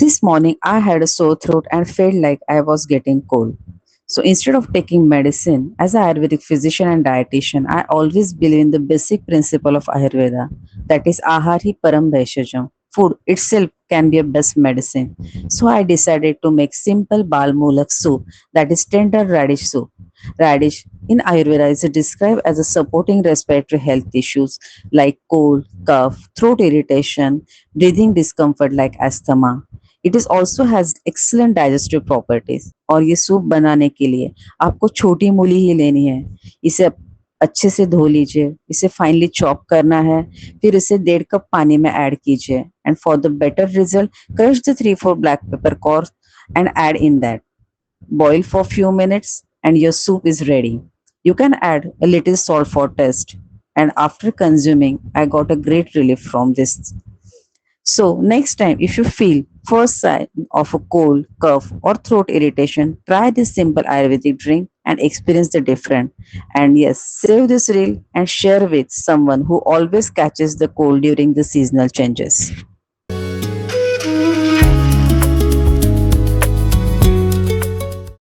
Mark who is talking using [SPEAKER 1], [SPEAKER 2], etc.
[SPEAKER 1] This morning I had a sore throat and felt like I was getting cold. So instead of taking medicine, as an Ayurvedic physician and dietitian, I always believe in the basic principle of Ayurveda, that is Ahari Param Vaishajam. Food itself can be a best medicine. So I decided to make simple bal mulak soup, that is tender radish soup. Radish in Ayurveda is described as a supporting respiratory health issues like cold, cough, throat irritation, breathing discomfort like asthma. It is also has excellent digestive properties. और ये soup बनाने के लिए आपको छोटी मूली ही लेनी है। इसे अच्छे से धो लीजिए, इसे फाइनली चॉप करना है, फिर इसे 1.5 कप पानी में ऐड कीजिए and for the better result crush the 3-4 black peppercorns and add in that, boil for few minutes and your soup is ready. You can add a little salt for taste, and after consuming I got a great relief from this. So, next time, if you feel first sign of a cold, cough, or throat irritation, try this simple Ayurvedic drink and experience the difference. And yes, save this reel and share with someone who always catches the cold during the seasonal changes.